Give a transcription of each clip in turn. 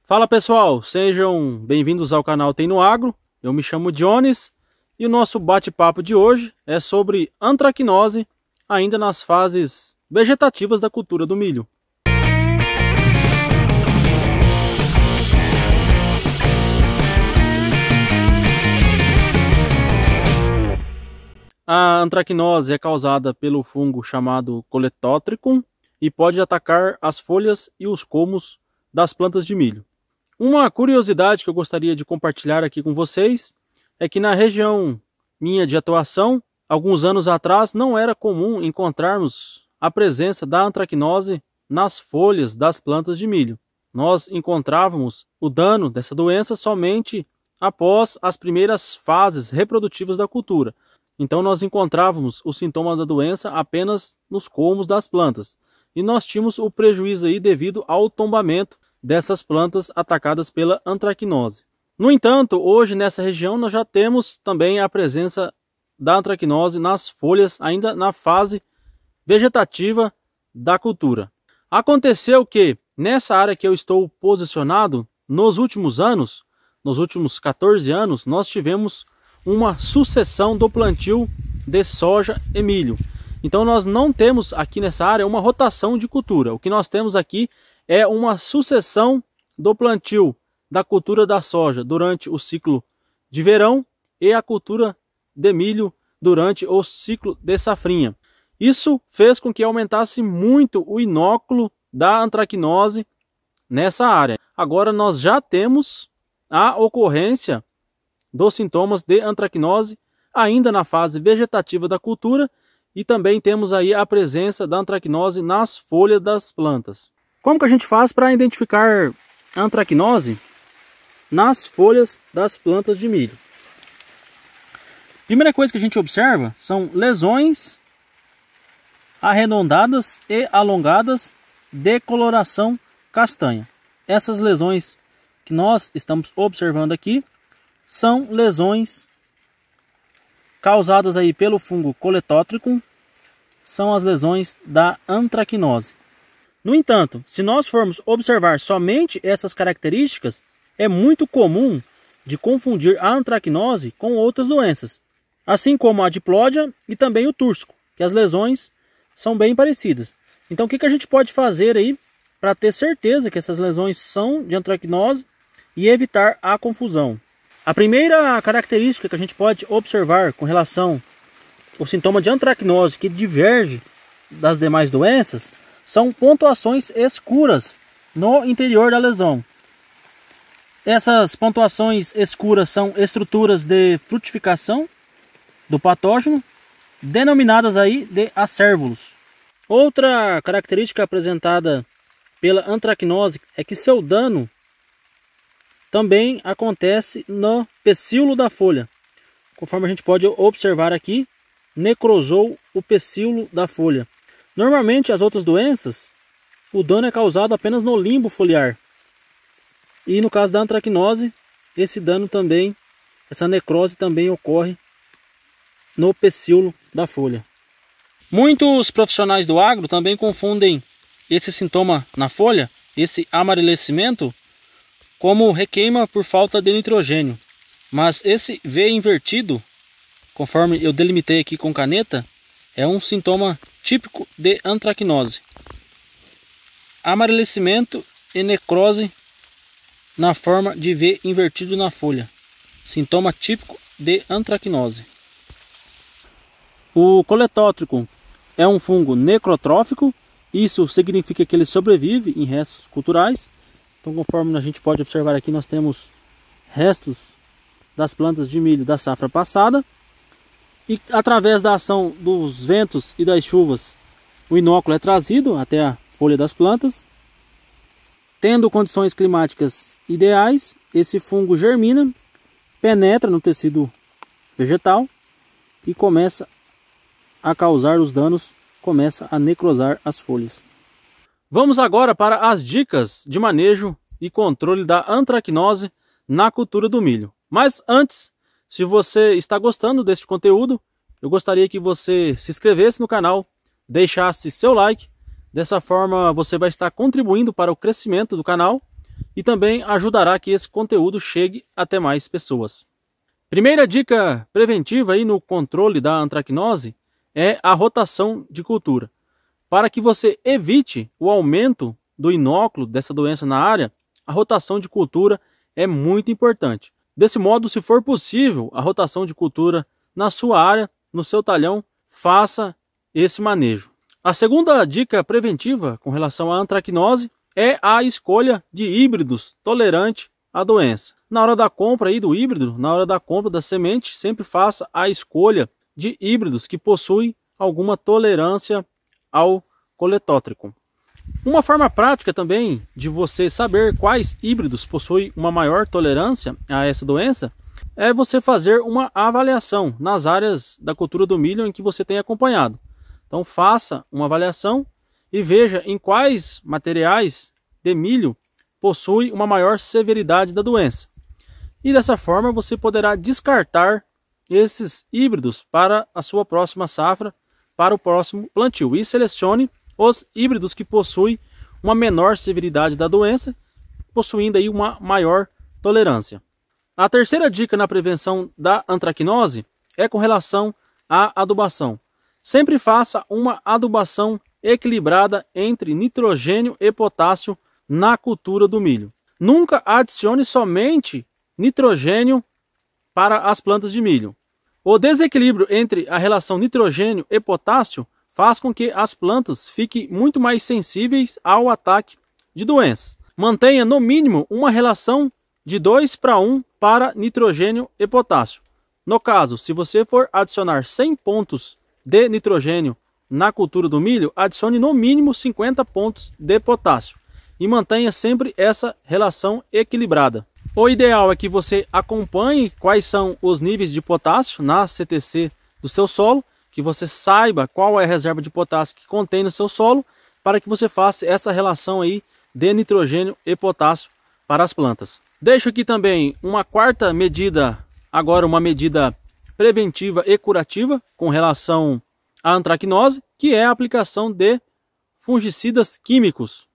Fala pessoal, sejam bem-vindos ao canal Tem no Agro. Eu me chamo Jones e o nosso bate-papo de hoje é sobre antracnose ainda nas fases vegetativas da cultura do milho. A antracnose é causada pelo fungo chamado Coletótricum e pode atacar as folhas e os colmos das plantas de milho. Uma curiosidade que eu gostaria de compartilhar aqui com vocês é que na região minha de atuação, alguns anos atrás, não era comum encontrarmos a presença da antracnose nas folhas das plantas de milho. Nós encontrávamos o dano dessa doença somente após as primeiras fases reprodutivas da cultura. Então nós encontrávamos o sintoma da doença apenas nos colmos das plantas. E nós tínhamos o prejuízo aí devido ao tombamento dessas plantas atacadas pela antracnose. No entanto, hoje nessa região nós já temos também a presença da antracnose nas folhas, ainda na fase vegetativa da cultura. Aconteceu que nessa área que eu estou posicionado, nos últimos anos, nos últimos 14 anos, nós tivemos uma sucessão do plantio de soja e milho. Então nós não temos aqui nessa área uma rotação de cultura. O que nós temos aqui é uma sucessão do plantio da cultura da soja durante o ciclo de verão e a cultura de milho durante o ciclo de safrinha. Isso fez com que aumentasse muito o inóculo da antracnose nessa área. Agora nós já temos a ocorrência dos sintomas de antracnose ainda na fase vegetativa da cultura e também temos aí a presença da antracnose nas folhas das plantas. Como que a gente faz para identificar a antracnose nas folhas das plantas de milho? Primeira coisa que a gente observa são lesões arredondadas e alongadas de coloração castanha. Essas lesões que nós estamos observando aqui são lesões causadas aí pelo fungo Coletótricum, são as lesões da antracnose. No entanto, se nós formos observar somente essas características, é muito comum de confundir a antracnose com outras doenças, assim como a diplódia e também o túrcico, que as lesões são bem parecidas. Então o que a gente pode fazer aí para ter certeza que essas lesões são de antracnose e evitar a confusão? A primeira característica que a gente pode observar com relação ao sintoma de antracnose que diverge das demais doenças são pontuações escuras no interior da lesão. Essas pontuações escuras são estruturas de frutificação do patógeno, denominadas aí de acérvulos. Outra característica apresentada pela antracnose é que seu dano também acontece no pecíolo da folha. Conforme a gente pode observar aqui, necrosou o pecíolo da folha. Normalmente as outras doenças, o dano é causado apenas no limbo foliar. E no caso da antracnose, esse dano também, essa necrose também ocorre no pecíolo da folha. Muitos profissionais do agro também confundem esse sintoma na folha, esse amarelecimento, como requeima por falta de nitrogênio. Mas esse V invertido, conforme eu delimitei aqui com caneta, é um sintoma típico de antracnose. Amarelecimento e necrose na forma de V invertido na folha. Sintoma típico de antracnose. O Coletótricum é um fungo necrotrófico. Isso significa que ele sobrevive em restos culturais. Então, conforme a gente pode observar aqui, nós temos restos das plantas de milho da safra passada. E através da ação dos ventos e das chuvas, o inóculo é trazido até a folha das plantas. Tendo condições climáticas ideais, esse fungo germina, penetra no tecido vegetal e começa a causar os danos, começa a necrosar as folhas. Vamos agora para as dicas de manejo e controle da antracnose na cultura do milho. Mas antes, se você está gostando deste conteúdo, eu gostaria que você se inscrevesse no canal, deixasse seu like. Dessa forma você vai estar contribuindo para o crescimento do canal e também ajudará que esse conteúdo chegue até mais pessoas. Primeira dica preventiva aí no controle da antracnose é a rotação de cultura. Para que você evite o aumento do inóculo dessa doença na área, a rotação de cultura é muito importante. Desse modo, se for possível, a rotação de cultura na sua área, no seu talhão, faça esse manejo. A segunda dica preventiva com relação à antracnose é a escolha de híbridos tolerantes à doença. Na hora da compra aí do híbrido, na hora da compra da semente, sempre faça a escolha de híbridos que possuem alguma tolerância ao coletótrico. Uma forma prática também de você saber quais híbridos possuem uma maior tolerância a essa doença é você fazer uma avaliação nas áreas da cultura do milho em que você tem acompanhado. Então faça uma avaliação e veja em quais materiais de milho possui uma maior severidade da doença. E dessa forma você poderá descartar esses híbridos para a sua próxima safra, para o próximo plantio. E selecione os híbridos que possuem uma menor severidade da doença, possuindo aí uma maior tolerância. A terceira dica na prevenção da antracnose é com relação à adubação. Sempre faça uma adubação equilibrada entre nitrogênio e potássio na cultura do milho. Nunca adicione somente nitrogênio para as plantas de milho. O desequilíbrio entre a relação nitrogênio e potássio faz com que as plantas fiquem muito mais sensíveis ao ataque de doenças. Mantenha no mínimo uma relação de 2:1 para nitrogênio e potássio. No caso, se você for adicionar 100 pontos de nitrogênio na cultura do milho, adicione no mínimo 50 pontos de potássio e mantenha sempre essa relação equilibrada. O ideal é que você acompanhe quais são os níveis de potássio na CTC do seu solo, que você saiba qual é a reserva de potássio que contém no seu solo, para que você faça essa relação aí de nitrogênio e potássio para as plantas. Deixo aqui também uma quarta medida, agora uma medida preventiva e curativa com relação à antracnose, que é a aplicação de fungicidas químicos.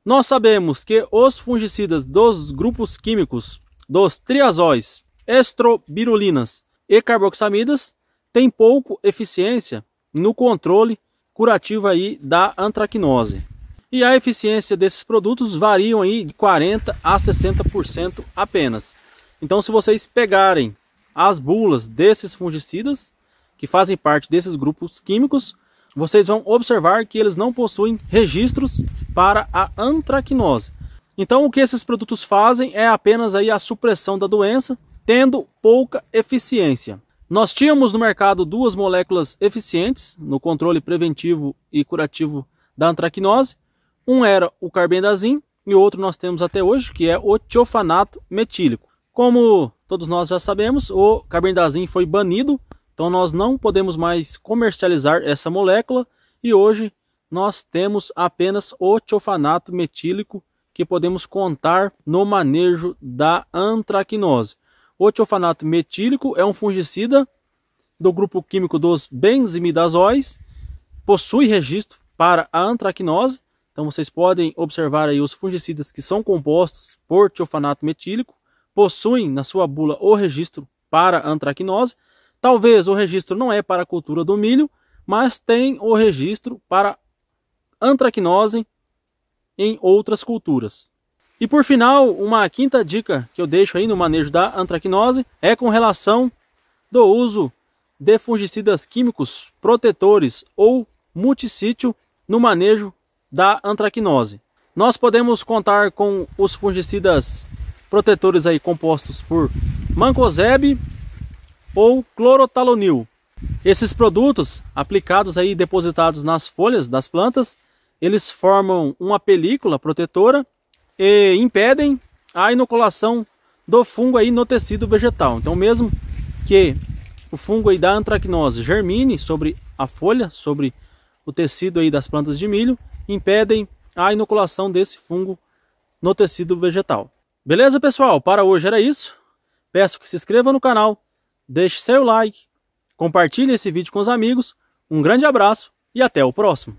Nós sabemos que os fungicidas dos grupos químicos dos triazóis, estrobirulinas e carboxamidas têm pouco eficiência no controle curativo aí da antracnose. E a eficiência desses produtos variam aí de 40% a 60% apenas. Então, se vocês pegarem as bulas desses fungicidas, que fazem parte desses grupos químicos, vocês vão observar que eles não possuem registros para a antracnose. Então, o que esses produtos fazem é apenas aí a supressão da doença, tendo pouca eficiência. Nós tínhamos no mercado duas moléculas eficientes no controle preventivo e curativo da antracnose. Um era o carbendazim e o outro nós temos até hoje, que é o tiofanato metílico. Como todos nós já sabemos, o carbendazim foi banido, então nós não podemos mais comercializar essa molécula e hoje nós temos apenas o tiofanato metílico que podemos contar no manejo da antracnose. O tiofanato metílico é um fungicida do grupo químico dos benzimidazóis, possui registro para a antracnose. Então vocês podem observar aí os fungicidas que são compostos por tiofanato metílico, possuem na sua bula o registro para a antracnose. Talvez o registro não é para a cultura do milho, mas tem o registro para antracnose em outras culturas. E por final, uma quinta dica que eu deixo aí no manejo da antracnose é com relação do uso de fungicidas químicos protetores ou multissítio no manejo da antracnose. Nós podemos contar com os fungicidas protetores aí compostos por mancozeb ou clorotalonil. Esses produtos aplicados aí, depositados nas folhas das plantas, eles formam uma película protetora e impedem a inoculação do fungo aí no tecido vegetal. Então, mesmo que o fungo aí da antracnose germine sobre a folha, sobre o tecido aí das plantas de milho, impedem a inoculação desse fungo no tecido vegetal. Beleza, pessoal? Para hoje era isso. Peço que se inscreva no canal, deixe seu like, compartilhe esse vídeo com os amigos. Um grande abraço e até o próximo.